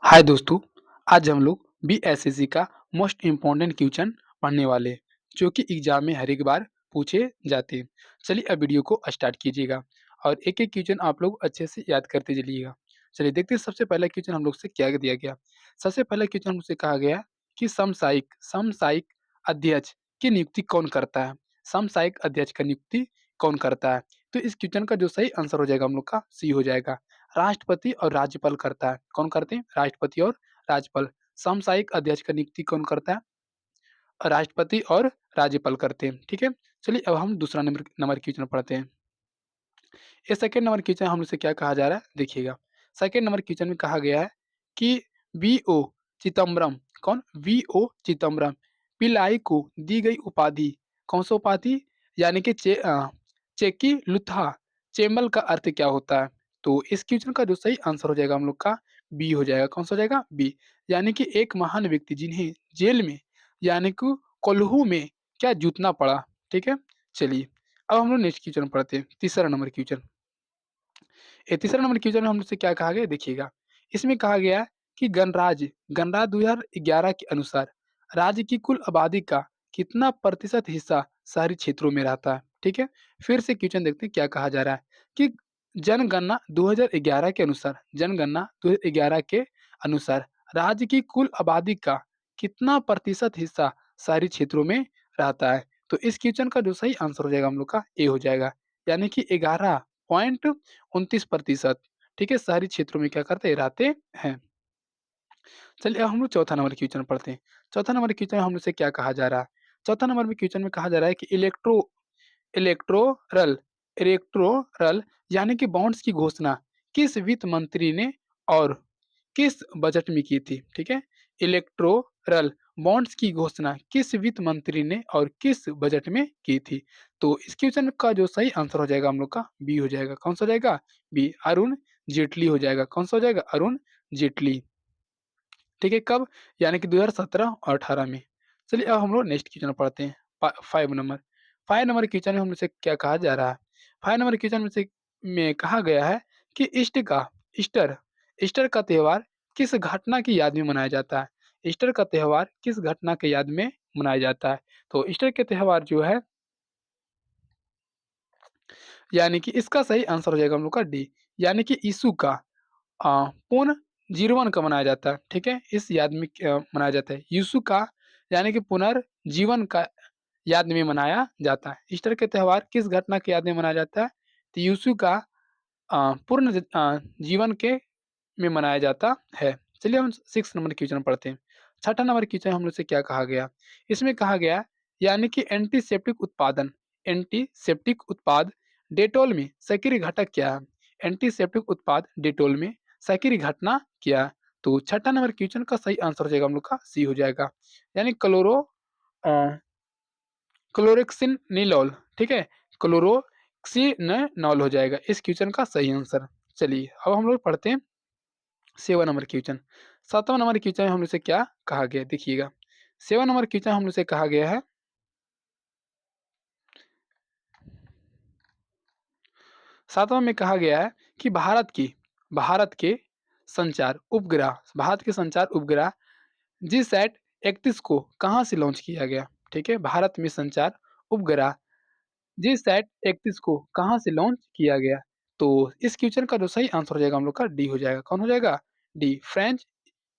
हाय दोस्तों, आज हम लोग बीएसएससी का मोस्ट इम्पोर्टेंट क्वेश्चन पढ़ने वाले हैं, जो कि एग्जाम में हर एक बार पूछे जाते हैं। चलिए अब वीडियो को स्टार्ट कीजिएगा और एक-एक क्वेश्चन आप लोग अच्छे से याद करते चलिएगा। चलिए देखते हैं सबसे पहला क्वेश्चन हम लोग से क्या दिया गया। सबसे पहला क्वेश्चन हमसे कहा गया कि समसामयिक समसामयिक अध्यक्ष की नियुक्ति कौन करता है? समसामयिक अध्यक्ष का नियुक्ति कौन करता है? तो इस क्वेश्चन का जो सही आंसर हो जाएगा हम लोग का सी हो जाएगा। राष्ट्रपति और राज्यपाल करता है। कौन करते हैं? राष्ट्रपति और राज्यपाल। सामयिक अध्यक्ष का नियुक्ति कौन करता है? राष्ट्रपति और राज्यपाल करते हैं, ठीक है? चलिए अब हम दूसरा नंबर नंबर क्वेश्चन पढ़ते हैं। ये सेकंड नंबर क्वेश्चन हम लोग से क्या कहा जा रहा है, देखिएगा। सेकंड नंबर क्वेश्चन में कहा गया है कि वीओ चिदम्बरम कौन? वीओ चिदम्बरम पिल्लाई को दी गई उपाधि, कौन-सा उपाधि? यानी कि चेकी लुथ्रा चेम्बल का अर्थ क्या होता है? तो इस क्वेश्चन का जो सही आंसर हो जाएगा हम लोग का बी हो जाएगा। कौन-सा हो जाएगा? बी। यानी कि एक महान व्यक्ति जिन्हें जेल में यानी कि कोल्हू में क्या जूतना पड़ा, ठीक है? चलिए, अब हम लोग नेक्स्ट क्वेश्चन पढ़ते हैं, तीसरा नंबर क्वेश्चन। ये तीसरा नंबर क्वेश्चन में हम लोग से क्या कहा गया देखिएगा। इसमें कहा गया है कि गणराज्य 2011 के अनुसार राज्य की कुल आबादी का कितना प्रतिशत हिस्सा शहरी क्षेत्रों में रहता है, ठीक है? फिर से क्वेश्चन देखते हैं क्या कहा जा रहा है कि जनगणना 2011 के अनुसार राज्य की कुल आबादी का कितना प्रतिशत हिस्सा शहरी क्षेत्रों में रहता है? तो इस क्वेश्चन का जो सही आंसर हो जाएगा हम लोग का ए हो जाएगा। यानी कि 11.29%, ठीक है? शहरी क्षेत्रों में क्या करते हैं? रहते हैं। चलिए अब हम लोग चौथा नंबर क्वेश्चन पढ़ते हैं। चौथा नंबर क्वेश्चन हम लोग से क्या कहा जा रहा है? चौथा नंबर में क्वेश्चन में कहा जा रहा है कि इलेक्टोरल इलेक्टोरल यानी कि बॉन्ड्स की घोषणा किस वित्त मंत्री ने और किस बजट में की थी? ठीक है? इलेक्टोरल बॉन्ड्स की घोषणा किस वित्त मंत्री ने और किस बजट में की थी? तो इस क्वेश्चन का जो सही आंसर हो जाएगा हम लोग का बी हो जाएगा। कौन-सा हो जाएगा? बी, अरुण जेटली हो जाएगा। कौन-सा हो जाएगा? अरुण जेटली। ठीक है, कब? यानी कि 2017 और 18 में। चलिए अब हम लोग नेक्स्ट क्वेश्चन पढ़ते हैं। 5 नंबर। 5 नंबर क्वेश्चन में हमसे क्या कहा जा रहा है? 5 नंबर क्वेश्चन में कहा गया है कि ईस्टर ईस्टर का त्योहार किस घटना की याद में मनाया जाता है? ईस्टर का त्योहार किस घटना की याद में मनाया जाता है? तो ईस्टर के त्योहार जो है यानी कि इसका सही आंसर हो जाएगा हम लोग का डी, यानी कि यीशु का पुनर्जीवन कब मनाया जाता है, ठीक है? इस याद में मनाया जाता है। यीशु का यानी कि पुनर्जीवन का याद में मनाया जाता है। ईस्टर के त्योहार किस घटना की याद में मनाया जाता है? तो यीशु का जीवन के में मनाया जाता है। चलिए हम 6 नंबर क्वेश्चन पढ़ते हैं। छठा नंबर क्वेश्चन हम लोग से क्या कहा गया? इसमें कहा गया यानी कि एंटीसेप्टिक उत्पाद डेटॉल में सक्रिय घटक क्या है? एंटीसेप्टिक उत्पाद डेटॉल में सक्रिय घटना क्या है? तो छठा नंबर क्वेश्चन का सही आंसर हो जाएगा हम लोग का सी हो जाएगा। यानी अ, क्लोरोक्सिनिलॉल, ठीक है? क्लोरोक्सिनोल हो जाएगा इस क्वेश्चन का सही आंसर। चलिए अब हम लोग पढ़ते हैं 7 नंबर क्वेश्चन। 7वां नंबर क्वेश्चन हम लोग से क्या कहा गया है देखिएगा। 7 नंबर क्वेश्चन हम लोग से कहा गया है 7वां में कहा गया है कि भारत के भारत के संचार उपग्रह जीसैट 31 को कहाँ से लॉन्च किया गया? ठीक है? भारत में संचार उपग्रह जीसैट 31 को कहाँ से लॉन्च किया गया? तो इस क्वेश्चन का जो सही आंसर हो जाएगा हम लोग का डी हो जाएगा। कौन हो जाएगा? डी, फ्रेंच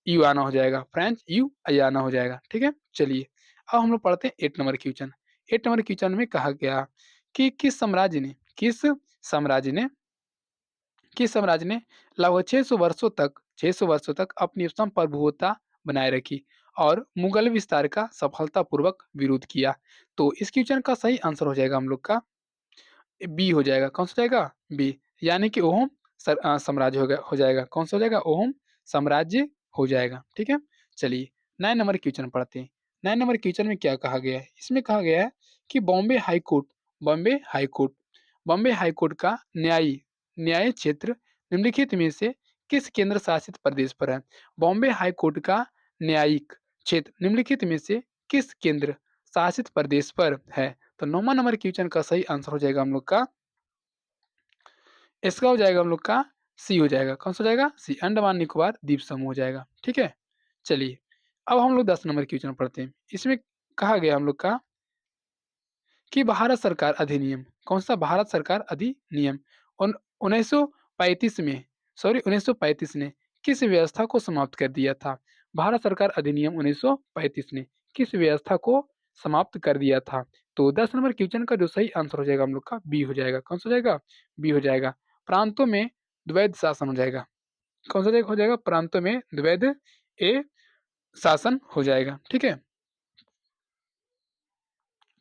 युआना हो जाएगा। फ्रेंच युआना हो जाएगा, ठीक है? चलिए, अब हम लोग पढ़ते हैं 8 नंबर क्वेश्चन। 8 नंबर क्वेश्चन में कहा गया कि साम्राज्य ने लगभग 600 वर्षों तक अपनी संप्रभुता बनाए रखी और मुगल विस्तार का सफलतापूर्वक विरोध किया। तो इस क्वेश्चन का सही आंसर हो जाएगा हम लोग का बी हो जाएगा। कौन सा हो जाएगा? बी, यानी कि साम्राज्य हो जाएगा। कौन सा हो जाएगा? ओहोम साम्राज्य हो जाएगा, ठीक है? चलिए 9 नंबर क्वेश्चन पढ़ते हैं। 9 नंबर क्वेश्चन में क्या कहा गया है? इसमें कहा गया है कि Bombay high court Bombay high court का न्यायिक क्षेत्र निम्नलिखित में से किस केंद्र शासित प्रदेश पर है? बॉम्बे हाई कोर्ट का न्यायिक क्षेत्र निम्नलिखित में से किस केंद्र शासित प्रदेश पर है? तो 9वां नंबर क्वेश्चन का सही आंसर हो जाएगा हम लोग का इसका हो जाएगा हम लोग का सी हो जाएगा, कौन-सा हो जाएगा? सी, अंडमान निकोबार द्वीप समूह हो जाएगा, ठीक है? चलिए, अब हम लोग 10 नंबर क्वेश्चन पढ़ते हैं। इसमें कहा गया हम लोग का कि भारत सरकार अधिनियम, कौन-सा भारत सरकार अधिनियम उन 1935 में 1935 ने किस व्यवस्था को समाप्त कर दिया था? भारत सरकार अधिनियम 1935 ने किस व्यवस्था को समाप्त कर दिया था? तो 10 नंबर क्वेश्चन का जो सही आंसर हो जाएगा हम लोग का बी हो जाएगा। कौन-सा हो जाएगा? बी हो जाएगा। प्रांतों में द्वैध शासन हो जाएगा। कौन-सा जाएगा हो जाएगा? प्रांतों में द्वैध ए शासन हो जाएगा, ठीक है?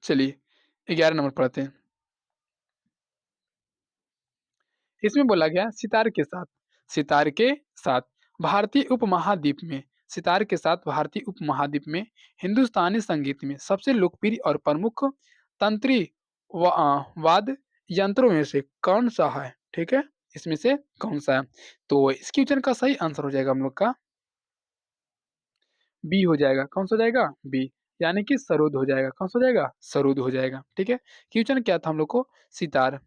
चलिए 11 नंबर पढ़ते हैं। इसमें बोला गया सितार के साथ भारतीय उपमहाद्वीप में सितार के साथ भारतीय उपमहाद्वीप में हिंदुस्तानी संगीत में सबसे लोकप्रिय और प्रमुख तंत्री वाद यंत्रों में से कौन सा है? ठीक है? इसमें से कौन सा है? तो इस क्वेश्चन का सही आंसर हो जाएगा हम लोग का बी हो जाएगा। कौन सा हो जाएगा? बी, यानी कि सरोद हो जाएगा। कौन सा हो जाएगा? सरोद हो जाएगा। ठीक है? क्वेश्चन क्या था हम लोग को? सितार।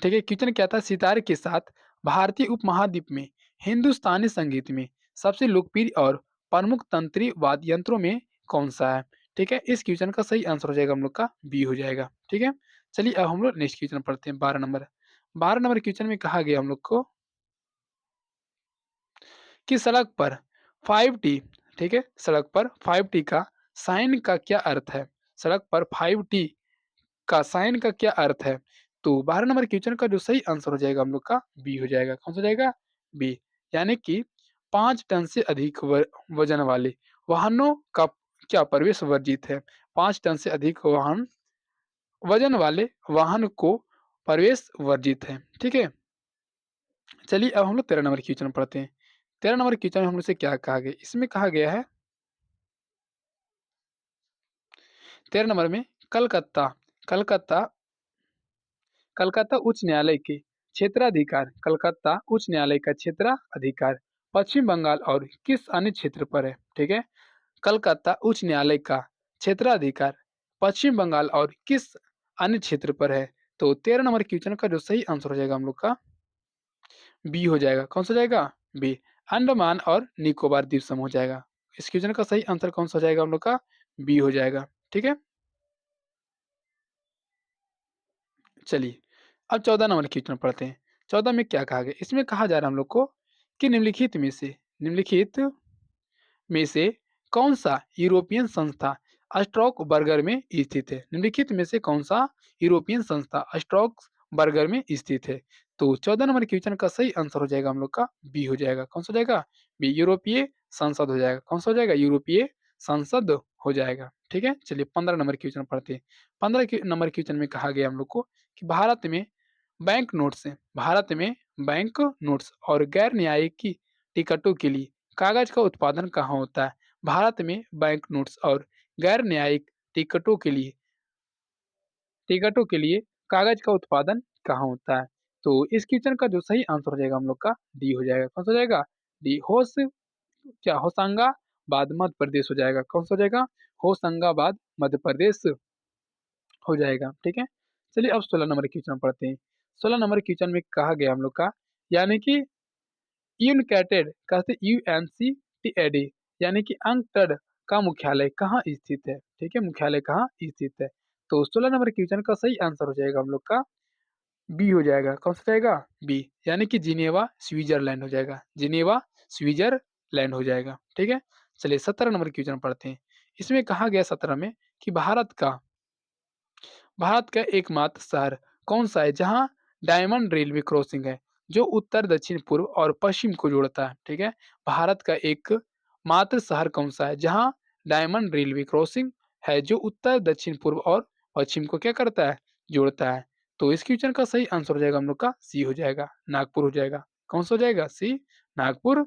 ठीक है, क्वेश्चन क्या था? सितार के साथ भारतीय उपमहाद्वीप में हिंदुस्तानी संगीत में सबसे लोकप्रिय और प्रमुख तंत्री वाद्य यंत्रों में कौन-सा है? ठीक है, इस क्वेश्चन का सही आंसर हो जाएगा हम लोग का बी हो जाएगा। ठीक है? चलिए अब हम लोग नेक्स्ट क्वेश्चन पढ़ते हैं 12 नंबर। 12 नंबर क्वेश्चन में कहा गया हम लोग को कि सड़क पर 5T, ठीक है? सड़क पर 5T का साइन का क्या अर्थ है? सड़क पर 5T का साइन का क्या अर्थ है? तो 12 नंबर क्वेश्चन का जो सही आंसर हो जाएगा हम लोग का बी हो जाएगा। कौन सा हो जाएगा? बी, यानी कि 5 टन से अधिक वजन वाले वाहनों का क्या प्रवेश वर्जित है? 5 टन से अधिक वजन वाले वाहन को प्रवेश वर्जित है। ठीक है? चलिए अब हम लोग 13 नंबर क्वेश्चन पढ़ते हैं। 13 नंबर क्वेश्चन में हम लोग से क्या कहा गया? इसमें कहा गया है 13 नंबर में कलकत्ता कलकत्ता कलकत्ता उच्च न्यायालय के क्षेत्राधिकार कलकत्ता उच्च न्यायालय का क्षेत्राधिकार पश्चिम बंगाल और किस अन्य क्षेत्र पर है? ठीक है? कलकत्ता उच्च न्यायालय का क्षेत्राधिकार पश्चिम बंगाल और किस अन्य क्षेत्र पर है? तो 13 नंबर क्वेश्चन का जो सही आंसर हो जाएगा हम लोग का बी हो जाएगा। कौन सा हो जाएगा? बी, अंडमान और निकोबार द्वीप समूह हो जाएगा। इस क्वेश्चन का सही आंसर कौन सा हो जाएगा हम लोग का? बी हो जाएगा। ठीक है? चलिए, अब 14 नंबर क्वेश्चन पढ़ते हैं। 14 में क्या कहा गया? इसमें कहा जा रहा है हम लोग को कि निम्नलिखित में से कौन-सा यूरोपियन संस्था स्टॉकबर्गर में स्थित है? निम्नलिखित में से कौन-सा यूरोपियन संस्था स्टॉकबर्गर में स्थित है? तो 14 नंबर क्वेश्चन का सही आंसर हो जाएगा हम लोग का बी हो जाएगा। कौन-सा हो जाएगा? बी, यूरोपीय संसद हो जाएगा। कौन-सा हो जाएगा? यूरोपीय संसद हो जाएगा। ठीक है? चलिए 15 नंबर क्वेश्चन पढ़ते हैं। 15 नंबर क्वेश्चन में कहा गया हम लोग को कि भारत में बैंक नोट्स और गैर न्यायिक टिकटों के लिए कागज का उत्पादन कहाँ होता है? भारत में बैंक नोट्स और गैर न्यायिक टिकटों के लिए टिकटों के लिए कागज का उत्पादन कहाँ होता है? तो इस क्वेश्चन का जो सही आंसर हो जाएगा हम लोग का डी हो जाएगा। कौन सा हो जाएगा? डी, होशंगाबाद मध्य प्रदेश हो जाएगा। कौन सा हो जाएगा? होशंगाबाद मध्य प्रदेश हो जाएगा। ठीक है? चलिए अब 16 नंबर क्वेश्चन पढ़ते हैं। 16 नंबर क्वेश्चन में कहा गया हम लोग का यानी कि यूनकैटेड कहते यूएनसीटीएडी यानी कि अंकटड का मुख्यालय कहाँ स्थित है? ठीक है? मुख्यालय कहाँ स्थित है? तो 16 नंबर क्वेश्चन का सही आंसर हो जाएगा हम लोग का बी हो जाएगा। कौन सा जाएगा? बी, यानी कि जिनेवा, स्विट्ज़रलैंड हो जाएगा। जिनेवा, स्विट्ज़रलैंड हो जाएगा। ठीक है? चलिए 17 नंबर क्वेश्चन पढ़ते हैं। इसमें कहा गया 17 में कि भारत का एकमात्र शहर कौन-सा है जहाँ डायमंड रेलवे क्रॉसिंग है, जो उत्तर, दक्षिण, पूर्व और पश्चिम को जोड़ता है, ठीक है? भारत का एकमात्र शहर कौन-सा है जहाँ डायमंड रेलवे क्रॉसिंग है, जो उत्तर, दक्षिण, पूर्व और पश्चिम को क्या करता है? जोड़ता है। तो इस क्वेश्चन का सही आंसर हो जाएगा हम लोग का सी हो जाएगा, नागपुर हो जाएगा। कौन-सा हो जाएगा? सी, नागपुर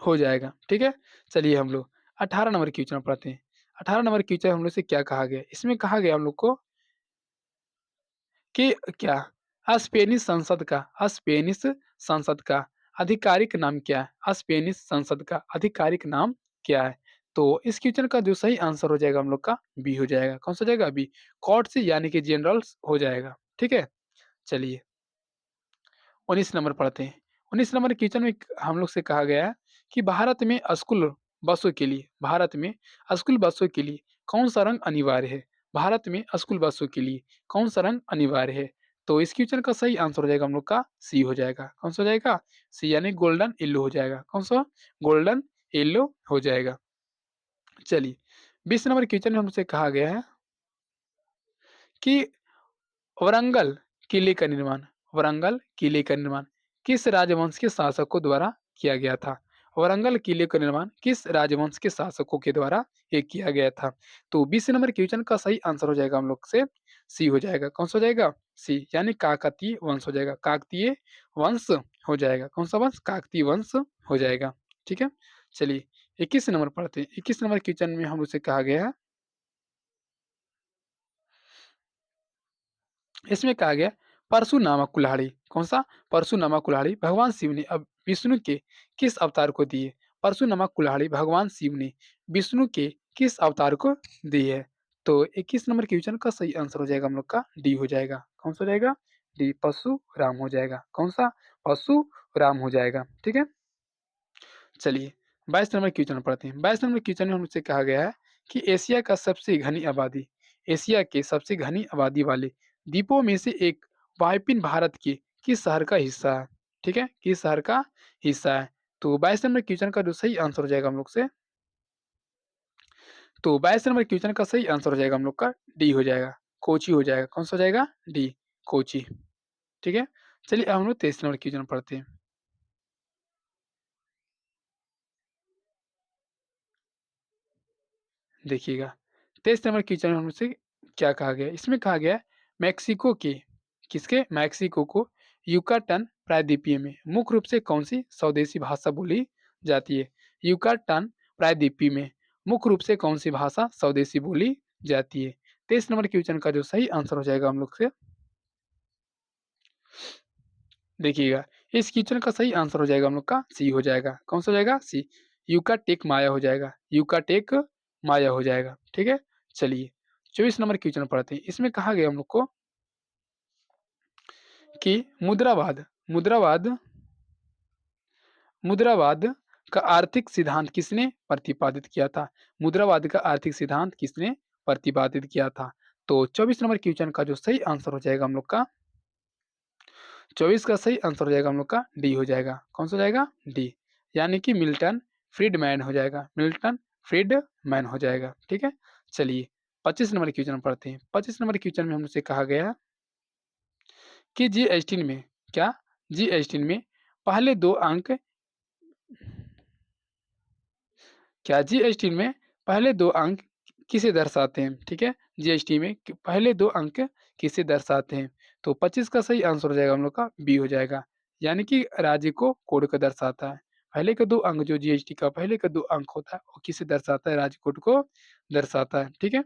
हो जाएगा, ठीक है? चलिए हम लोग 18 नंबर क्वेश्चन पढ़ते हैं। 18 नंबर क्वेश्चन हम लोग से क्या कहा गया? इसमें कहा गया हम लोग को कि क्या स्पेनिश संसद का आधिकारिक नाम क्या है? स्पेनिश संसद का आधिकारिक नाम क्या है? तो इस क्वेश्चन का जो सही आंसर हो जाएगा हम लोग का बी हो जाएगा। कौन सा हो जाएगा? बी, कोर्ट्स यानी कि जनरल्स हो जाएगा। ठीक है? चलिए 19 नंबर पढ़ते हैं। 19 नंबर क्वेश्चन में हम लोग से कहा गया है कि भारत में स्कूल बसों के लिए कौन-सा रंग अनिवार्य है? भारत में स्कूल बसों के लिए कौन-सा रंग अनिवार्य है? तो इस क्वेश्चन का सही आंसर हो जाएगा हम लोग का सी हो जाएगा। कौन-सा हो जाएगा? सी यानी गोल्डन येलो हो जाएगा। कौन-सा? गोल्डन येलो हो जाएगा। चलिए 20 नंबर क्वेश्चन में हमसे कहा गया है कि वरंगल किले का निर्माण वरंगल किले का निर्माण किस राजवंश के शासकों द्वारा किया गया था? वरंगल किले का निर्माण किस राजवंश के शासकों के द्वारा ये किया गया था? तो 20 नंबर क्वेश्चन का सही आंसर हो जाएगा हम लोग से सी हो जाएगा। कौन-सा हो जाएगा? सी यानी काकतीय वंश हो जाएगा। काकतीय वंश हो जाएगा। कौन-सा वंश? काकतीय वंश हो जाएगा। ठीक है? चलिए 21 नंबर पढ़ते हैं। 21 नंबर क्वेश्चन में हम लोग से कहा गया है इसमें कहा गया परशु नामक कुल्हाड़ी कौन-सा? परशु नामक कुल्हाड़ी भगवान शिव ने अब विष्णु के किस अवतार को दी है? परशु नामक कुल्हाड़ी भगवान शिव ने विष्णु के किस अवतार को दी है? तो 21 नंबर क्वेश्चन का सही आंसर हो जाएगा हम लोग का डी हो जाएगा। कौन-सा हो जाएगा? डी परशुराम हो जाएगा। कौन-सा? परशुराम हो जाएगा। ठीक है? चलिए 22 नंबर क्वेश्चन पढ़ते हैं। 22 नंबर क्वेश्चन में हमसे कहा गया है कि एशिया के सबसे घनी आबादी वाले द्वीपों में से एक वायपिन भारत के किस शहर का हिस्सा है? ठीक है? किस शहर का हिस्सा है? तो 22 नंबर क्वेश्चन का जो सही आंसर हो जाएगा हम लोग से तो 22 नंबर क्वेश्चन का सही आंसर हो जाएगा हम लोग का डी हो जाएगा, कोची हो जाएगा। कौन-सा हो जाएगा? डी, कोची। ठीक है? चलिए अब हम लोग 23 नंबर क्वेश्चन पढ़ते हैं। देखिएगा, 23 नंबर क्वेश्चन में हमसे क्या कहा गया है? इसमें कहा गया है मेक्सिको के किसके? मेक्सिको को युकाटन प्रायद्वीपीय में मुख्य रूप से कौन-सी स्वदेशी भाषा बोली जाती है? युकाटन प्रायद्वीपीय में मुख्य रूप से कौन-सी भाषा स्वदेशी बोली जाती है? 23 नंबर क्वेश्चन का जो सही आंसर हो जाएगा हम लोग से देखिएगा, इस क्वेश्चन का सही आंसर हो जाएगा हम लोग का सी हो जाएगा। कौन-सा हो जाएगा? सी। युकाटेक माया हो जाएगा। युकाटेक माया हो जाएगा। ठीक है? चलिए 24 नंबर क्वेश्चन पढ़ते हैं। इसमें कहा गया हम लोग को कि मुद्रावाद मुद्रावाद का आर्थिक सिद्धांत किसने प्रतिपादित किया था? मुद्रावाद का आर्थिक सिद्धांत किसने प्रतिपादित किया था? तो 24 नंबर क्वेश्चन का जो सही आंसर हो जाएगा हम लोग का 24 का सही आंसर हो जाएगा हम लोग का डी हो जाएगा। कौन-सा हो जाएगा? डी। यानी कि मिल्टन फ्रीडमैन हो जाएगा। मिल्टन फ्रीडमैन हो जाएगा। ठीक है? चलिए 25 नंबर क्वेश्चन पढ़ते हैं। 25 नंबर क्वेश्चन में हमसे कहा गया है कि जी-एस-टी में क्या? जी-एस-टी में पहले 2 अंक क्या जीएसटी में पहले 2 अंक किसे दर्शाते हैं? ठीक है? जीएसटी में पहले 2 अंक किसे दर्शाते हैं? तो 25 का सही आंसर हो जाएगा हम लोग का बी हो जाएगा। यानी कि राज्य को कोड को दर्शाता है। पहले के 2 अंक जो जीएसटी का पहले का 2 अंक होता है, वो किसे दर्शाता है? राज्य कोड को दर्शाता है। ठीक है?